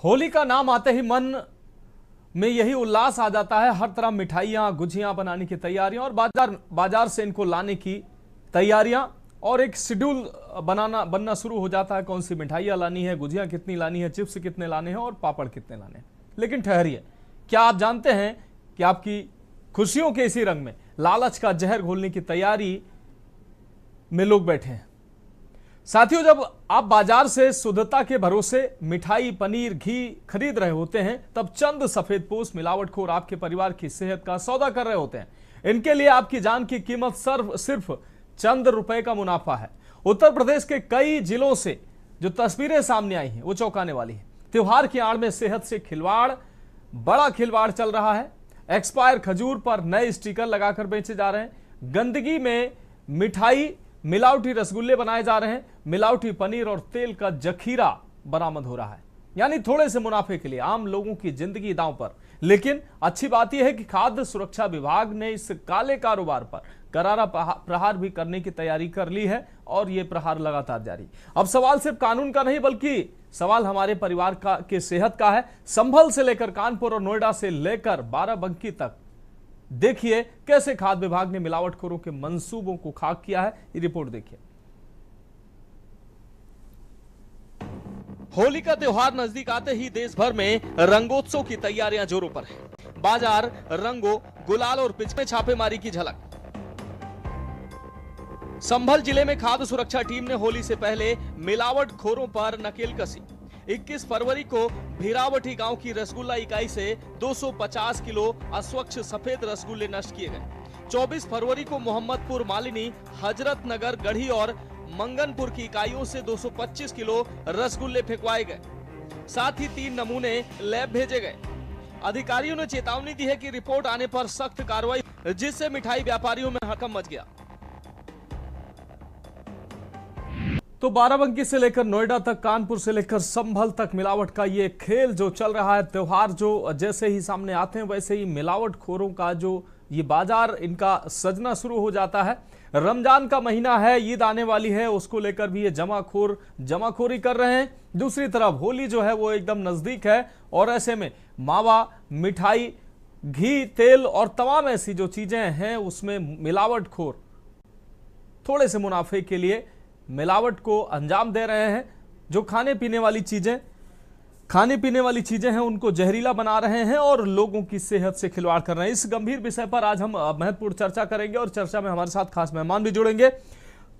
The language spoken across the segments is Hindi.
होली का नाम आते ही मन में यही उल्लास आ जाता है। हर तरह मिठाइयाँ गुझियाँ बनाने की तैयारियां और बाजार से इनको लाने की तैयारियां और एक शेड्यूल बनना शुरू हो जाता है। कौन सी मिठाइयाँ लानी है, गुझियाँ कितनी लानी है, चिप्स कितने लाने हैं और पापड़ कितने लाने हैं। लेकिन ठहरिए, क्या आप जानते हैं कि आपकी खुशियों के इसी रंग में लालच का जहर घोलने की तैयारी में लोग बैठे हैं। साथियों, जब आप बाजार से शुद्धता के भरोसे मिठाई, पनीर, घी खरीद रहे होते हैं, तब चंद सफेदपोश मिलावटखोर आपके परिवार की सेहत का सौदा कर रहे होते हैं। इनके लिए आपकी जान की कीमत सिर्फ चंद रुपए का मुनाफा है। उत्तर प्रदेश के कई जिलों से जो तस्वीरें सामने आई हैं वो चौंकाने वाली है। त्योहार की आड़ में सेहत से खिलवाड़, बड़ा खिलवाड़ चल रहा है। एक्सपायर खजूर पर नए स्टिकर लगाकर बेचे जा रहे हैं। गंदगी में मिठाई, मिलावटी रसगुल्ले बनाए जा रहे हैं। मिलावटी पनीर और तेल का जखीरा बरामद हो रहा है, यानी थोड़े से मुनाफे के लिए आम लोगों की जिंदगी दांव पर। लेकिन अच्छी बात यह है कि खाद्य सुरक्षा विभाग ने इस काले कारोबार पर करारा प्रहार भी करने की तैयारी कर ली है और यह प्रहार लगातार जारी। अब सवाल सिर्फ कानून का नहीं, बल्कि सवाल हमारे परिवार की सेहत का है। संभल से लेकर कानपुर और नोएडा से लेकर बाराबंकी तक देखिए कैसे खाद्य विभाग ने मिलावटखोरों के मंसूबों को खाक किया है। ये रिपोर्ट देखिए। होली का त्योहार नजदीक आते ही देश भर में रंगोत्सव की तैयारियां जोरों पर है। बाजार रंगों, गुलाल और पिच में छापेमारी की झलक। संभल जिले में खाद्य सुरक्षा टीम ने होली से पहले मिलावटखोरों पर नकेल कसी। 21 फरवरी को भीरावटी गांव की रसगुल्ला इकाई से 250 किलो अस्वच्छ सफेद रसगुल्ले नष्ट किए गए। 24 फरवरी को मोहम्मदपुर, मालिनी, हजरत नगर, गढ़ी और मंगनपुर की इकाइयों से 225 किलो रसगुल्ले फेंकवाए गए। साथ ही 3 नमूने लैब भेजे गए। अधिकारियों ने चेतावनी दी है कि रिपोर्ट आने पर सख्त कार्रवाई, जिससे मिठाई व्यापारियों में हड़कंप मच गया। तो बाराबंकी से लेकर नोएडा तक, कानपुर से लेकर संभल तक मिलावट का ये खेल जो चल रहा है। त्योहार जो जैसे ही सामने आते हैं वैसे ही मिलावटखोरों का जो ये बाजार इनका सजना शुरू हो जाता है। रमजान का महीना है, ईद आने वाली है, उसको लेकर भी ये जमाखोरी कर रहे हैं। दूसरी तरफ होली जो है वो एकदम नजदीक है और ऐसे में मावा, मिठाई, घी, तेल और तमाम ऐसी जो चीजें हैं उसमें मिलावटखोर थोड़े से मुनाफे के लिए मिलावट को अंजाम दे रहे हैं। जो खाने पीने वाली चीजें हैं उनको जहरीला बना रहे हैं और लोगों की सेहत से खिलवाड़ कर रहे हैं। इस गंभीर विषय पर आज हम महत्वपूर्ण चर्चा करेंगे और चर्चा में हमारे साथ खास मेहमान भी जुड़ेंगे।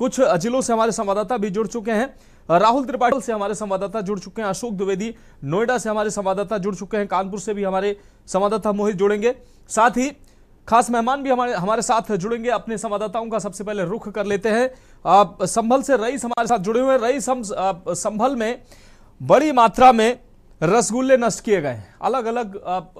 कुछ जिलों से हमारे संवाददाता भी जुड़ चुके हैं। राहुल त्रिपाठी से हमारे संवाददाता जुड़ चुके हैं। अशोक द्विवेदी नोएडा से हमारे संवाददाता जुड़ चुके हैं। कानपुर से भी हमारे संवाददाता मोहित जुड़ेंगे। साथ ही खास मेहमान भी हमारे साथ जुड़ेंगे। अपने संवाददाताओं का सबसे पहले रुख कर लेते हैं। संभल से रईस हमारे साथ जुड़े हुए हैं। रईस, हम संभल में बड़ी मात्रा में रसगुल्ले नष्ट किए गए हैं। अलग अलग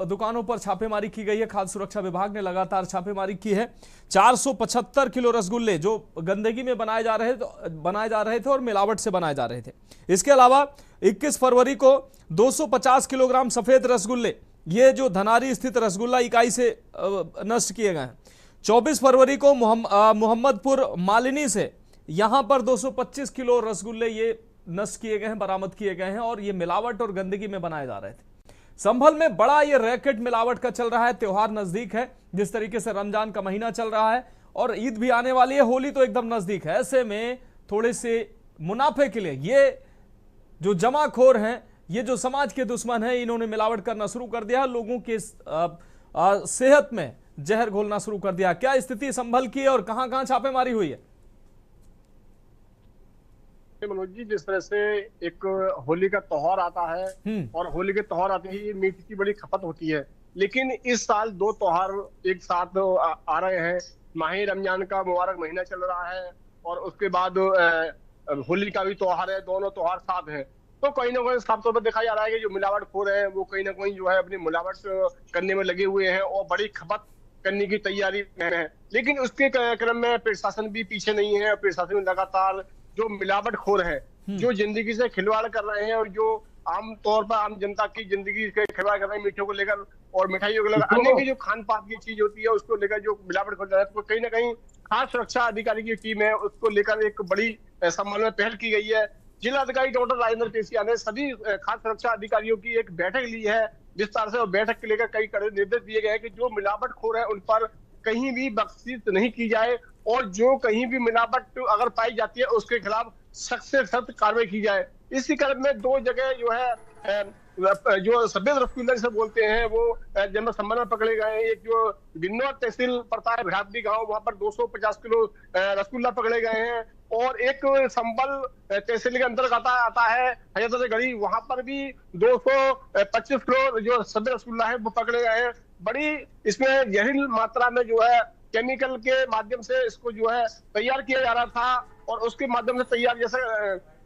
दुकानों पर छापेमारी की गई है। खाद्य सुरक्षा विभाग ने लगातार छापेमारी की है। 475 किलो रसगुल्ले जो गंदगी में बनाए जा रहे थे और मिलावट से बनाए जा रहे थे। इसके अलावा 21 फरवरी को 250 किलोग्राम सफेद रसगुल्ले, ये जो धनारी स्थित रसगुल्ला इकाई से नष्ट किए गए हैं। 24 फरवरी को मोहम्मदपुर, मालिनी से यहां पर 225 किलो रसगुल्ले ये नष्ट किए गए हैं, बरामद किए गए हैं और ये मिलावट और गंदगी में बनाए जा रहे थे। संभल में बड़ा ये रैकेट मिलावट का चल रहा है। त्योहार नजदीक है, जिस तरीके से रमजान का महीना चल रहा है और ईद भी आने वाली है, होली तो एकदम नजदीक है। ऐसे में थोड़े से मुनाफे के लिए ये जो जमाखोर हैं, ये जो समाज के दुश्मन है, इन्होंने मिलावट करना शुरू कर दिया, लोगों के सेहत में जहर घोलना शुरू कर दिया। क्या स्थिति संभल की है और कहां कहां छापेमारी हुई है? मनोज जी, जिस तरह से एक होली का त्योहार आता है और होली के त्योहार आते ही मीट की बड़ी खपत होती है, लेकिन इस साल 2 त्योहार एक साथ आ रहे हैं। माह रमजान का मुबारक महीना चल रहा है और उसके बाद होली का भी त्योहार है। दोनों त्योहार साथ हैं, तो कहीं ना कहीं साफ तौर पर देखा जा रहा है कि जो मिलावटखोर है वो कहीं ना कहीं जो है अपनी मिलावट करने में लगे हुए हैं और बड़ी खपत करने की तैयारी में है। लेकिन उसके क्रम में प्रशासन भी पीछे नहीं है। प्रशासन लगातार जो मिलावटखोर है, जो जिंदगी से खिलवाड़ कर रहे हैं और जो आम तौर पर आम जनता की जिंदगी से खिलवाड़ कर रहे हैं, मीठों को लेकर और मिठाइयों को लेकर, अन्य की जो खान पान की चीज होती है उसको लेकर जो मिलावटखोर है, तो कहीं ना कहीं खाद्य सुरक्षा अधिकारी की टीम है, उसको लेकर एक बड़ी संभाल में पहल की गई है। जिलाधिकारी डॉक्टर राजेंद्र पेसिया ने सभी खाद्य सुरक्षा अधिकारियों की एक बैठक ली है विस्तार से, और बैठक के लेकर कई कड़े निर्देश दिए गए हैं कि जो मिलावटखोर है उन पर कहीं भी बख्शीश नहीं की जाए, और जो कहीं भी मिलावट अगर पाई जाती है उसके खिलाफ सख्त से सख्त कार्रवाई की जाए। इसी क्रम में 2 जगह जो है जो सफेद रसगुल्ला से बोलते हैं वो जनपद संभल में पकड़े गए हैं। एक जो बिन्नौर तहसील पड़ता है भिड़ापड़ी गांव, वहां पर 250 किलो रसगुल्ला पकड़े गए हैं, और एक संभल तहसील के अंतर्गत आता है हजरतगढ़ी, वहां पर भी 225 किलो जो सफेद रसगुल्ला है वो पकड़े गए हैं। बड़ी इसमें जहरीली मात्रा में जो है केमिकल के माध्यम से इसको जो है तैयार किया जा रहा था, और उसके माध्यम से तैयार, जैसे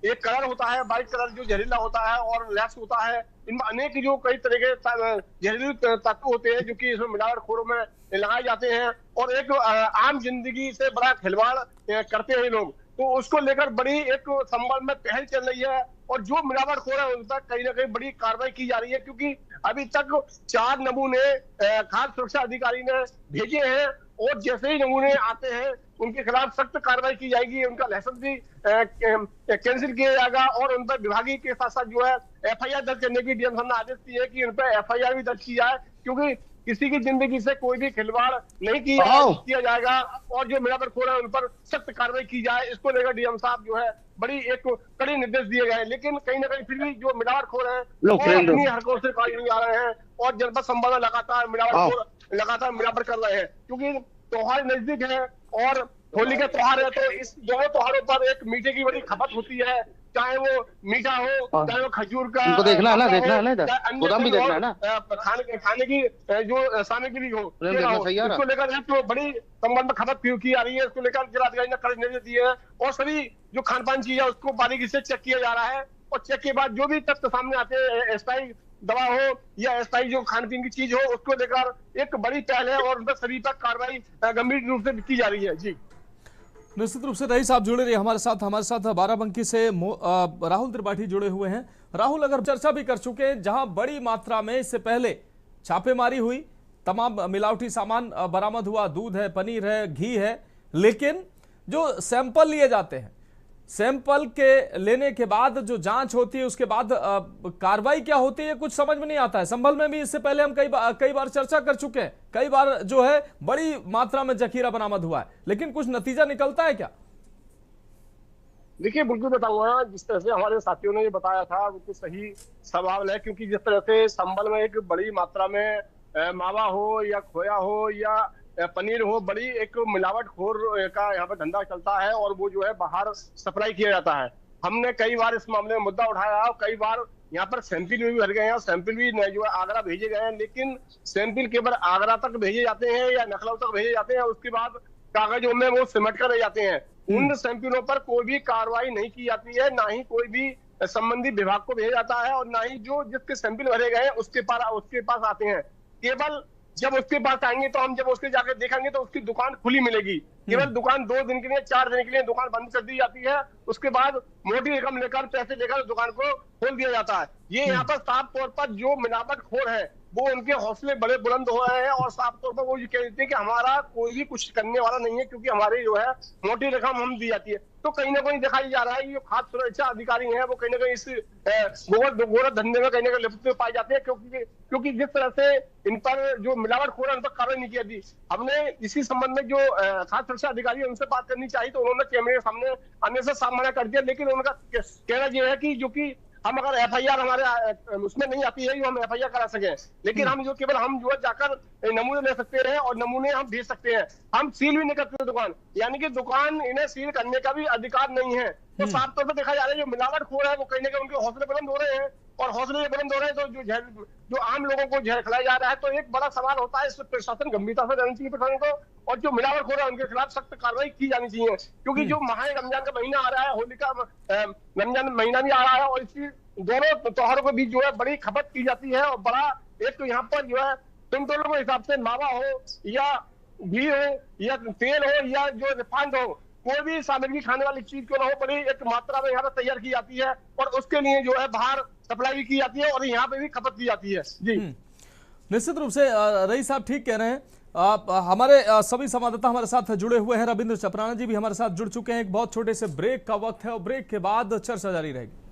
एक कलर होता है व्हाइट कलर जो जहरीला होता है और लैक्स होता है, इनमें अनेक जो कई तरह के जहरीले तत्व होते हैं जो कि इसमें मिलावटखोरों में लगाए जाते हैं, और एक आम जिंदगी से बड़ा खिलवाड़ करते हैं लोग। तो उसको लेकर बड़ी एक संभल में पहल चल रही है, और जो मिलावटखोर है उन पर कहीं ना कहीं बड़ी कार्रवाई की जा रही है, क्योंकि अभी तक 4 नमूने खाद्य सुरक्षा अधिकारी ने भेजे हैं, और जैसे ही नमूने आते हैं उनके खिलाफ सख्त कार्रवाई की जाएगी, उनका लाइसेंस भी कैंसिल किया जाएगा, और उन पर विभागीय के साथ साथ जो है एफआईआर दर्ज करने की डीएम साहब ने आदेश दिए कि उन पर एफआईआर भी दर्ज की जाए, क्योंकि किसी की जिंदगी से कोई भी खिलवाड़ नहीं किया जाएगा, और जो मिलावटखोर है उन पर सख्त कार्रवाई की जाए। इसको लेकर डीएम साहब जो है बड़ी एक कड़ी निर्देश दिए गए, लेकिन कहीं ना कहीं फिर भी जो मिलावटखोर है वो अपनी हरकतों से काज नहीं आ रहे हैं, और जनपद संभल में लगातार मिलावट कर रहे हैं, क्योंकि त्योहार नजदीक है और होली का त्योहार है, तो इस दोनों त्योहारों पर एक मीठे की बड़ी खपत होती है, चाहे वो मीठा हो, चाहे वो खजूर का, उनको देखना है ना, देखना है ना, इधर गोदाम भी देखना है ना, खाने की जो सामग्री हो, इसको लेकर तो बड़ी संबंध में खपत की आ रही है। इसको लेकर जिलाधिकारी ने कड़े निर्देश दिए हैं, और सभी जो खान पान चीज है उसको बारीकी से चेक किया जा रहा है, और चेक के बाद जो भी तथ्य सामने आते हैं, अस्थायी दवा हो या अस्थायी जो खान पीन की चीज हो, उसको लेकर एक बड़ी पहल है, और उन पर सभी पर कार्रवाई गंभीर रूप से की जा रही है। जी निश्चित रूप से रईस साहब जुड़े रहे हमारे साथ बाराबंकी से राहुल त्रिपाठी जुड़े हुए हैं। राहुल, अगर चर्चा भी कर चुके हैं, जहां बड़ी मात्रा में इससे पहले छापेमारी हुई, तमाम मिलावटी सामान बरामद हुआ, दूध है, पनीर है, घी है, लेकिन जो सैंपल लिए जाते हैं, सैंपल के लेने के बाद जो जांच होती है उसके बाद कार्रवाई क्या होती है कुछ समझ में नहीं आता है। संभल में भी इससे पहले हम कई बार चर्चा कर चुके हैं, कई बार जो है बड़ी मात्रा में जखीरा बरामद हुआ है, लेकिन कुछ नतीजा निकलता है क्या? देखिए, बिल्कुल बताऊंगा, जिस तरह से हमारे साथियों ने ये बताया था बिल्कुल सही सवाल है, क्योंकि जिस तरह से संभल में एक बड़ी मात्रा में मावा हो या खोया हो या पनीर हो, बड़ी एक मिलावटखोर का यहाँ पर धंधा चलता है, और वो जो है बाहर सप्लाई किया जाता है। हमने कई बार इस मामले में मुद्दा उठाया, और कई बार यहाँ पर सैंपल भी भर गए हैं, सैंपल भी जो है आगरा भेजे गए हैं, लेकिन सैंपल केवल आगरा तक भेजे जाते हैं या लखनऊ तक भेजे जाते हैं, उसके बाद कागजों में वो सिमट कर रह जाते हैं। उन सैंपलों पर कोई भी कार्रवाई नहीं की जाती है, ना ही कोई भी संबंधित विभाग को भेजा जाता है, और ना ही जो जिसके सैंपल भरे गए हैं उसके पास आते हैं। केवल जब उसके पास आएंगे तो हम जब उसके जाकर देखेंगे तो उसकी दुकान खुली मिलेगी। केवल दुकान 2 दिन के लिए, 4 दिन के लिए दुकान बंद कर दी जाती है, उसके बाद मोटी रकम लेकर, पैसे लेकर दुकान को खोल दिया जाता है। ये यहाँ पर साफ तौर पर जो मिलावटखोर है वो उनके हौसले बड़े बुलंद हो रहे हैं, और साफ तौर पर वो ये कह देते हैं कि हमारा कोई भी कुछ करने वाला नहीं है, क्योंकि हमारी जो है मोटी रकम हम दी जाती है। तो कहीं ना कहीं दिखाई जा रहा है कि जो खाद्य सुरक्षा अधिकारी हैं वो कहीं ना कहीं इस गोबर धंधे में कहीं ना कहीं लिप्त पाए जाते हैं, क्योंकि जिस तरह से इन पर जो मिलावटखोर है उन पर कार्रवाई नहीं की जाती। हमने इसी संबंध में जो खाद्य सुरक्षा अधिकारी है उनसे बात करनी चाहिए, तो उन्होंने कैमरे के सामने आने से सामना कर दिया, लेकिन उनका कहना यह है कि जो कि हम अगर एफआईआर हमारे उसमें नहीं आती है जो हम एफआईआर करा सके, लेकिन हम जो है जाकर नमूने ले सकते हैं और नमूने हम भेज सकते हैं। हम सील भी नहीं करते दुकान, यानी कि दुकान इन्हें सील करने का भी अधिकार नहीं है। तो साफ तौर पर देखा जा रहा है जो मिलावटखोर है वो कहीं ना कहीं उनके हौसले बुलंद हो रहे हैं, और हौसले बुलंद हो रहे हैं तो जो आम लोगों को जहर खिलाया जा रहा है। तो एक बड़ा सवाल होता है, इस पर प्रशासन गंभीरता से रहना चाहिए प्रशासन को, और जो मिलावटखोर है उनके खिलाफ सख्त कार्रवाई की जानी चाहिए, क्योंकि जो माह रमजान का महीना आ रहा है, होली का रमजान महीना भी आ रहा है, और इसी दोनों त्योहारों के बीच जो है बड़ी खपत की जाती है, और बड़ा एक तो यहाँ पर जो है क्विंटलों के हिसाब से मावा हो या घी हो या तेल हो या जो रिफाइंड हो, कोई भी सामग्री खाने वाली चीज क्यों ना हो, बड़ी एक मात्रा में यहाँ पर तैयार की जाती है, और उसके लिए जो है बाहर सप्लाई भी की जाती है, और यहाँ पे भी खपत की जाती है। जी निश्चित रूप से रईस साहब ठीक कह रहे हैं। हमारे सभी संवाददाता हमारे साथ जुड़े हुए हैं। रविंद्र चपराना जी भी हमारे साथ जुड़ चुके हैं। एक बहुत छोटे से ब्रेक का वक्त है और ब्रेक के बाद चर्चा जारी रहेगी।